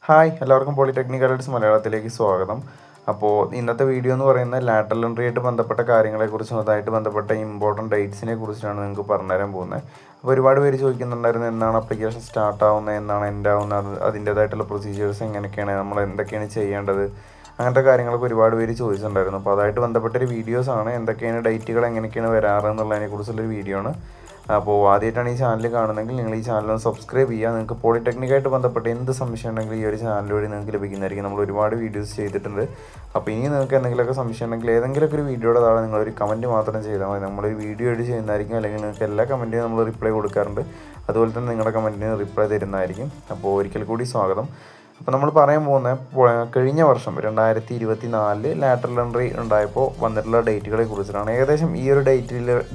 Hi എല്ലാവർക്കും polytechnic alerts മലയാളത്തിലേക്ക് സ്വാഗതം. അപ്പോൾ ഇന്നത്തെ വീഡിയോ എന്ന് പറയുന്നത് ലാറ്ററൽ എൻട്രി ആയിട്ട് ബന്ധപ്പെട്ട കാര്യങ്ങളെക്കുറിച്ചും അതുമായിട്ട് ബന്ധപ്പെട്ട ഇമ്പോർട്ടൻറ്റ് ഡേറ്റ്സിനെ കുറിച്ചാണ് നിങ്ങൾക്ക് പറഞ്ഞുതരാൻ പോകുന്നത്. അപ്പോൾ ഒരുപാട് പേര് ചോദിക്കുന്നുണ്ടായിരുന്നു എന്നാണ് അപ്ലിക്കേഷൻ സ്റ്റാർട്ട് ആവുന്നത്, എന്നാണ് എൻഡ് ആവുന്നത്, അതിൻ്റേതായിട്ടുള്ള പ്രൊസീജിയേഴ്സ് എങ്ങനെയൊക്കെയാണ്, നമ്മൾ എന്തൊക്കെയാണ് ചെയ്യേണ്ടത്, അങ്ങനത്തെ കാര്യങ്ങളൊക്കെ ഒരുപാട് പേര് ചോദിച്ചിട്ടുണ്ടായിരുന്നു. അപ്പോൾ അതായിട്ട് ബന്ധപ്പെട്ടൊരു വീഡിയോസാണ്, എന്തൊക്കെയാണ് ഡേറ്റുകൾ എങ്ങനെയൊക്കെയാണ് വരാറ് എന്നുള്ളതിനെക്കുറിച്ചുള്ളൊരു വീഡിയോ ആണ്. അപ്പോൾ ആദ്യമായിട്ടാണ് ഈ ചാനൽ കാണുന്നതെങ്കിൽ നിങ്ങൾ ഈ ചാനൽ ഒന്ന് സബ്സ്ക്രൈബ് ചെയ്യുക. നിങ്ങൾക്ക് പോളിടെക്നിക്കായിട്ട് ബന്ധപ്പെട്ട് എന്ത് സംശയം ഉണ്ടെങ്കിലും ഈ ഒരു ചാനൽ വഴി നിങ്ങൾക്ക് ലഭിക്കുന്നതായിരിക്കും. നമ്മൾ ഒരുപാട് വീഡിയോസ് ചെയ്തിട്ടുണ്ട്. അപ്പോൾ ഇനി നിങ്ങൾക്ക് എന്തെങ്കിലുമൊക്കെ സംശയം ഉണ്ടെങ്കിൽ ഏതെങ്കിലുമൊക്കെ ഒരു വീഡിയോയുടെ താഴെ നിങ്ങളൊരു കമൻറ്റ് മാത്രം ചെയ്താൽ മതി. നമ്മളൊരു വീഡിയോ എഡിറ്റ് ചെയ്യുന്നതായിരിക്കും, അല്ലെങ്കിൽ നിങ്ങൾക്ക് എല്ലാ കമൻറ്റിനും നമ്മൾ റിപ്ലൈ കൊടുക്കാറുണ്ട്. അതുപോലെ തന്നെ നിങ്ങളുടെ കമൻറ്റിന് റിപ്ലൈ തരുന്നതായിരിക്കും. അപ്പോൾ ഒരിക്കൽ കൂടി സ്വാഗതം. അപ്പോൾ നമ്മൾ പറയാൻ പോകുന്ന കഴിഞ്ഞ വർഷം 2024 ലാറ്ററൽ എൻട്രി ഉണ്ടായപ്പോൾ വന്നിട്ടുള്ള ഡേറ്റുകളെ കുറിച്ചിട്ടാണ്. ഏകദേശം ഈ ഒരു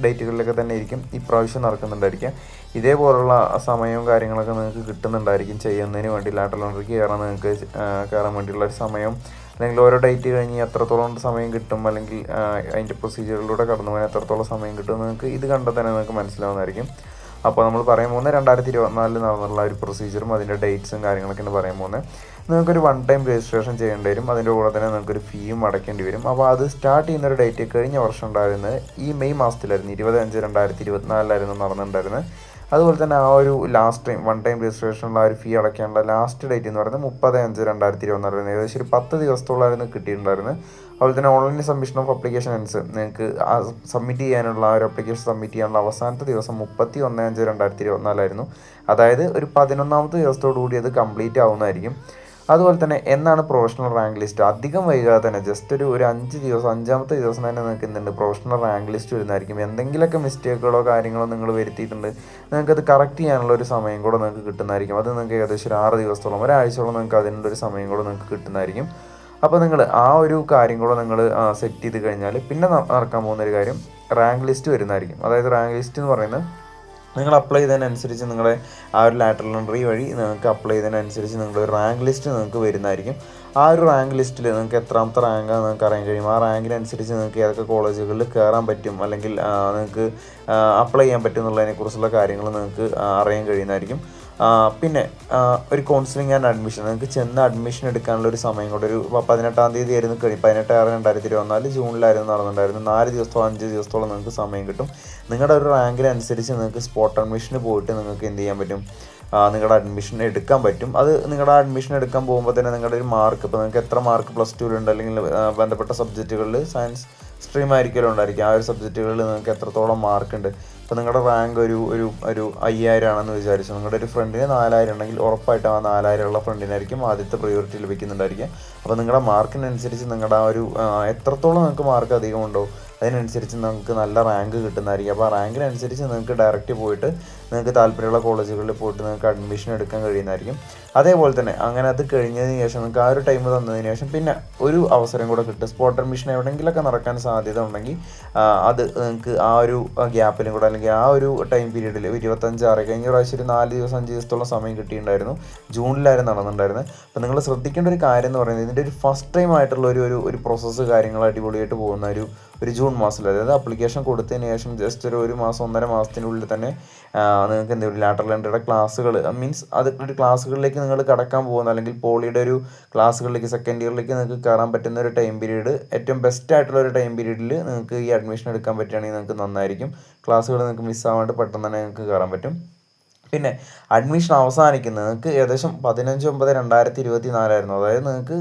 ഡേറ്റുകളിലൊക്കെ തന്നെ ആയിരിക്കും ഇപ്രാവശ്യം നടക്കുന്നുണ്ടായിരിക്കും. ഇതേപോലുള്ള സമയവും കാര്യങ്ങളൊക്കെ നിങ്ങൾക്ക് കിട്ടുന്നുണ്ടായിരിക്കും ചെയ്യുന്നതിന് വേണ്ടി. ലാറ്ററൽ എൻട്രിക്ക് കയറാൻ വേണ്ടിയുള്ള ഒരു സമയം, അല്ലെങ്കിൽ ഓരോ ഡേറ്റ് കഴിഞ്ഞ് എത്രത്തോളം സമയം കിട്ടും, അല്ലെങ്കിൽ അതിൻ്റെ പ്രൊസീജിയറിലൂടെ കടന്നു പോകാൻ എത്രത്തോളം സമയം കിട്ടും നിങ്ങൾക്ക് ഇത് കണ്ടാൽ തന്നെ നിങ്ങൾക്ക് മനസ്സിലാവുന്നതായിരിക്കും. അപ്പോൾ നമ്മൾ പറയാൻ പോകുന്നത് 2024 നടന്നുള്ള ഒരു പ്രൊസീജിയറും അതിൻ്റെ ഡേറ്റ്സും കാര്യങ്ങളൊക്കെയാണ് പറയാൻ പോകുന്നത്. നിങ്ങൾക്കൊരു വൺ ടൈം രജിസ്ട്രേഷൻ ചെയ്യേണ്ടി വരും. അതിൻ്റെ കൂടെ തന്നെ നിങ്ങൾക്കൊരു ഫീയും അടയ്ക്കേണ്ടി വരും. അപ്പോൾ അത് സ്റ്റാർട്ട് ചെയ്യുന്നൊരു ഡേറ്റ് കഴിഞ്ഞ വർഷം ഉണ്ടായിരുന്നത് ഈ മെയ് മാസത്തിലായിരുന്നു, 25/5/2024 നടന്നിട്ടുണ്ടായിരുന്നത്. അതുപോലെ തന്നെ ആ ഒരു ലാസ്റ്റ് ടൈം വൺ ടൈം രജിസ്ട്രേഷനുള്ള ആ ഒരു ഫീ അടയ്ക്കാനുള്ള ലാസ്റ്റ് ഡേറ്റ് എന്ന് പറയുന്നത് 30/5/2024, ഏകദേശം ഒരു 10 ദിവസത്തോളമായിരുന്നു കിട്ടിയിട്ടുണ്ടായിരുന്നത്. അതുപോലെ തന്നെ ഓൺലൈൻ സബ്മിഷൻ ഓഫ് അപ്ലിക്കേഷൻസ് നിങ്ങൾക്ക് സബ്മിറ്റ് ചെയ്യാനുള്ള ആ ഒരു അപ്ലിക്കേഷൻ സബ്മിറ്റ് ചെയ്യാനുള്ള അവസാനത്തെ ദിവസം 31/5/2024 അതായത് ഒരു 11ാമത്തെ ദിവസത്തോടു കൂടി അത് കംപ്ലീറ്റ് ആവുന്നതായിരിക്കും. അതുപോലെ തന്നെ എന്നാണ് പ്രൊഫഷണൽ റാങ്ക് ലിസ്റ്റ്, അധികം വൈകാതെ തന്നെ ജസ്റ്റ് ഒരു 5ാമത്തെ ദിവസം തന്നെ നിങ്ങൾക്ക് എന്തുണ്ട് പ്രൊഫഷണൽ റാങ്ക് ലിസ്റ്റ് വരുന്നതായിരിക്കും. എന്തെങ്കിലുമൊക്കെ മിസ്റ്റേക്കുകളോ കാര്യങ്ങളോ നിങ്ങൾ വരുത്തിയിട്ടുണ്ട്, നിങ്ങൾക്കത് കറക്റ്റ് ചെയ്യാനുള്ള ഒരു സമയം കൂടെ നിങ്ങൾക്ക് കിട്ടുന്നതായിരിക്കും. അത് നിങ്ങൾക്ക് ഏകദേശം ഒരു 6 ദിവസത്തോളം ഒരാഴ്ചയോളം നിങ്ങൾക്ക് അതിനുള്ളൊരു സമയം കൂടെ നിങ്ങൾക്ക് കിട്ടുന്നതായിരിക്കും. അപ്പോൾ നിങ്ങൾ ആ ഒരു കാര്യം കൂടെ നിങ്ങൾ സെറ്റ് ചെയ്ത് കഴിഞ്ഞാൽ പിന്നെ നടക്കാൻ പോകുന്നൊരു കാര്യം റാങ്ക് ലിസ്റ്റ് വരുന്നതായിരിക്കും. അതായത് റാങ്ക് ലിസ്റ്റ് എന്ന് പറയുന്നത് നിങ്ങൾ അപ്ലൈ ചെയ്തതിനനുസരിച്ച് നിങ്ങളെ ആ ഒരു ലാറ്ററൽ എൻട്രി വഴി നിങ്ങൾക്ക് അപ്ലൈ ചെയ്തതിനനുസരിച്ച് നിങ്ങളുടെ റാങ്ക് ലിസ്റ്റ് നിങ്ങൾക്ക് വരുന്നതായിരിക്കും. ആ ഒരു റാങ്ക് ലിസ്റ്റിൽ നിങ്ങൾക്ക് എത്രാമത്തെ റാങ്കാണ് നിങ്ങൾക്ക് അറിയാൻ കഴിയും. ആ റാങ്കിനനുസരിച്ച് നിങ്ങൾക്ക് ഏതൊക്കെ കോളേജുകളിൽ കയറാൻ പറ്റും, അല്ലെങ്കിൽ നിങ്ങൾക്ക് അപ്ലൈ ചെയ്യാൻ പറ്റും എന്നുള്ളതിനെക്കുറിച്ചുള്ള കാര്യങ്ങൾ നിങ്ങൾക്ക് അറിയാൻ കഴിയുന്നതായിരിക്കും. പിന്നെ ഒരു കൗൺസിലിംഗ് ആൻഡ് അഡ്മിഷൻ, നിങ്ങൾക്ക് ചെന്ന് അഡ്മിഷൻ എടുക്കാനുള്ള ഒരു സമയം കൂടെ ഒരു 18ാം തീയതി ആയിരുന്നു 18/6/2024 ജൂണിലായിരുന്നു നടന്നിട്ടുണ്ടായിരുന്നു. 4 ദിവസത്തോളം 5 ദിവസത്തോളം നിങ്ങൾക്ക് സമയം കിട്ടും. നിങ്ങളുടെ ഒരു റാങ്കിനനുസരിച്ച് നിങ്ങൾക്ക് സ്പോട്ട് അഡ്മിഷന് പോയിട്ട് നിങ്ങൾക്ക് എന്ത് ചെയ്യാൻ പറ്റും, നിങ്ങളുടെ അഡ്മിഷൻ എടുക്കാൻ പറ്റും. അത് നിങ്ങളുടെ അഡ്മിഷൻ എടുക്കാൻ പോകുമ്പോൾ തന്നെ നിങ്ങളുടെ ഒരു മാർക്ക്, ഇപ്പോൾ നിങ്ങൾക്ക് എത്ര മാർക്ക് +2 ഉണ്ട്, അല്ലെങ്കിൽ ബന്ധപ്പെട്ട സബ്ജക്റ്റുകളിൽ സയൻസ് സ്ട്രീം ആയിരിക്കുമല്ലോ ഉണ്ടായിരിക്കും, ആ ഒരു സബ്ജക്റ്റുകളിൽ നിങ്ങൾക്ക് എത്രത്തോളം മാർക്ക് ഉണ്ട്. ഇപ്പോൾ നിങ്ങളുടെ റാങ്ക് ഒരു 5000 ആണെന്ന് വിചാരിച്ചു, നിങ്ങളുടെ ഒരു ഫ്രണ്ടിന് 4000 ഉണ്ടെങ്കിൽ ഉറപ്പായിട്ടും ആ 4000 ഉള്ള ഫ്രണ്ടിനായിരിക്കും ആദ്യത്തെ പ്രയോറിറ്റി ലഭിക്കുന്നുണ്ടായിരിക്കും. അപ്പോൾ നിങ്ങളുടെ മാർക്കിനനുസരിച്ച് നിങ്ങളുടെ ആ ഒരു എത്രത്തോളം നിങ്ങൾക്ക് മാർക്ക് അധികം ഉണ്ടോ അതിനനുസരിച്ച് നിങ്ങൾക്ക് നല്ല റാങ്ക് കിട്ടുന്നതായിരിക്കും. അപ്പോൾ ആ റാങ്കിനനുസരിച്ച് നിങ്ങൾക്ക് ഡയറക്റ്റ് പോയിട്ട് നിങ്ങൾക്ക് താല്പര്യമുള്ള കോളേജുകളിൽ പോയിട്ട് നിങ്ങൾക്ക് അഡ്മിഷൻ എടുക്കാൻ കഴിയുന്നതായിരിക്കും. അതേപോലെ തന്നെ അങ്ങനെ അത് കഴിഞ്ഞതിന് ശേഷം നിങ്ങൾക്ക് ആ ഒരു ടൈം തന്നതിന് ശേഷം പിന്നെ ഒരു അവസരം കൂടെ കിട്ടും. സ്പോട്ട് അഡ്മിഷൻ എവിടെയെങ്കിലുമൊക്കെ നടക്കാൻ സാധ്യത ഉണ്ടെങ്കിൽ അത് നിങ്ങൾക്ക് ആ ഒരു ഗ്യാപ്പിലും കൂടെ, അല്ലെങ്കിൽ ആ ഒരു ടൈം പീരീഡിൽ 25/6 കഴിഞ്ഞ പ്രാവശ്യം ഒരു 4 ദിവസം 5 ദിവസത്തോളം സമയം കിട്ടിയിട്ടുണ്ടായിരുന്നു, ജൂണിലായിരുന്നു നടന്നിട്ടുണ്ടായിരുന്നത്. അപ്പോൾ നിങ്ങൾ ശ്രദ്ധിക്കേണ്ട ഒരു കാര്യം എന്ന് പറയുന്നത് ഇതിൻ്റെ ഒരു ഫസ്റ്റ് ടൈം ആയിട്ടുള്ള ഒരു പ്രോസസ്സ് കാര്യങ്ങൾ അടിപൊളിയായിട്ട് പോകുന്ന ഒരു ജൂൺ മാസത്തിൽ, അതായത് അപ്ലിക്കേഷൻ കൊടുത്തതിന് ശേഷം ജസ്റ്റ് ഒരു മാസം 1.5 മാസത്തിനുള്ളിൽ തന്നെ നിങ്ങൾക്ക് എന്തെങ്കിലും ലാറ്ററൽ എൻട്രിയുടെ ക്ലാസ്സുകൾ മീൻസ് അത് ഒരു ക്ലാസ്സുകളിലേക്ക് നിങ്ങൾ കടക്കാൻ പോകുന്ന, അല്ലെങ്കിൽ പോളിയുടെ ഒരു ക്ലാസ്സുകളിലേക്ക് സെക്കൻഡ് ഇയറിലേക്ക് നിങ്ങൾക്ക് കയറാൻ പറ്റുന്ന ഒരു ടൈം പീരീഡ്, ഏറ്റവും ബെസ്റ്റ് ആയിട്ടുള്ള ഒരു ടൈം പീരീഡിൽ നിങ്ങൾക്ക് ഈ അഡ്മിഷൻ എടുക്കാൻ പറ്റുകയാണെങ്കിൽ നിങ്ങൾക്ക് നന്നായിരിക്കും. ക്ലാസ്സുകൾ നിങ്ങൾക്ക് മിസ്സാവാണ്ട് പെട്ടെന്ന് തന്നെ നിങ്ങൾക്ക് കയറാൻ പറ്റും. പിന്നെ അഡ്മിഷൻ അവസാനിക്കുന്നത് നിങ്ങൾക്ക് ഏകദേശം 15/9/2024 അതായത് നിങ്ങൾക്ക്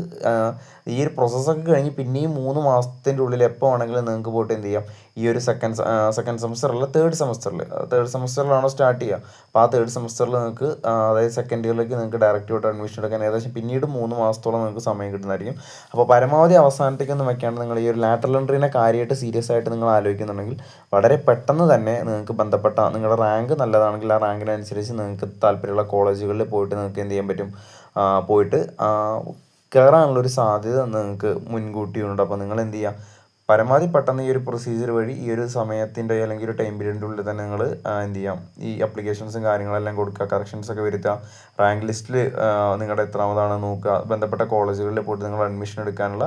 ഈ ഒരു പ്രോസസ്സൊക്കെ കഴിഞ്ഞ് പിന്നെയും 3 മാസത്തിൻ്റെ ഉള്ളിൽ എപ്പോൾ വേണമെങ്കിലും നിങ്ങൾക്ക് പോയിട്ട് എന്ത് ചെയ്യാം, ഈ ഒരു സെക്കൻഡ് സെമസ്റ്ററിൽ തേർഡ് സെമസ്റ്ററിലാണോ സ്റ്റാർട്ട് ചെയ്യുക, അപ്പോൾ ആ തേർഡ് സെമസ്റ്ററിൽ നിങ്ങൾക്ക് അതായത് സെക്കൻഡ് ഇയറിലേക്ക് നിങ്ങൾക്ക് ഡയറക്റ്റ് ആയിട്ട് അഡ്മിഷൻ എടുക്കാൻ ഏകദേശം പിന്നീട് 3 മാസത്തോളം നിങ്ങൾക്ക് സമയം കിട്ടുന്നതായിരിക്കും. അപ്പോൾ പരമാവധി അവസാനത്തേക്കൊന്നും വെക്കാണ്ട് നിങ്ങൾ ഈ ഒരു ലാറ്ററൽ എൻട്രീനെ കാര്യമായിട്ട് സീരിയസ് ആയിട്ട് നിങ്ങൾ ആലോചിക്കുന്നുണ്ടെങ്കിൽ വളരെ പെട്ടെന്ന് തന്നെ നിങ്ങൾക്ക് ബന്ധപ്പെട്ട നിങ്ങളുടെ റാങ്ക് നല്ലതാണെങ്കിൽ ആ റാങ്കിനനുസരിച്ച് നിങ്ങൾക്ക് താല്പര്യമുള്ള കോളേജുകളിൽ പോയിട്ട് നിങ്ങൾക്ക് എന്ത് ചെയ്യാൻ പറ്റും, പോയിട്ട് കയറാനുള്ളൊരു സാധ്യത നിങ്ങൾക്ക് മുൻകൂട്ടിയുണ്ട്. അപ്പോൾ നിങ്ങൾ എന്ത് ചെയ്യുക, പരമാവധി പെട്ടെന്ന് ഈ ഒരു പ്രൊസീജിയർ വഴി ഈ ഒരു സമയത്തിൻ്റെ അല്ലെങ്കിൽ ഒരു ടൈം പീരീഡിൻ്റെ ഉള്ളിൽ തന്നെ നിങ്ങൾ എന്ത് ചെയ്യാം, ഈ അപ്ലിക്കേഷൻസും കാര്യങ്ങളെല്ലാം കൊടുക്കുക, കറക്ഷൻസൊക്കെ വരുത്തുക, റാങ്ക് ലിസ്റ്റിൽ നിങ്ങളുടെ എത്രാമതാണ് നോക്കുക, ബന്ധപ്പെട്ട കോളേജുകളിൽ പോയിട്ട് നിങ്ങൾ അഡ്മിഷൻ എടുക്കാനുള്ള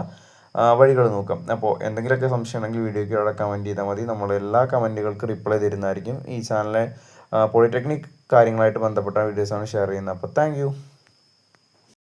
വഴികൾ നോക്കാം. അപ്പോൾ എന്തെങ്കിലുമൊക്കെ സംശയം ഉണ്ടെങ്കിൽ വീഡിയോയ്ക്ക് അവിടെ കമൻറ്റ് ചെയ്താൽ മതി. നമ്മൾ എല്ലാ കമൻറ്റുകൾക്കും റിപ്ലൈ തരുന്നതായിരിക്കും. ഈ ചാനലിലെ പോളിടെക്നിക് കാര്യങ്ങളായിട്ട് ബന്ധപ്പെട്ട വീഡിയോസാണ് ഷെയർ ചെയ്യുന്നത്. അപ്പോൾ താങ്ക്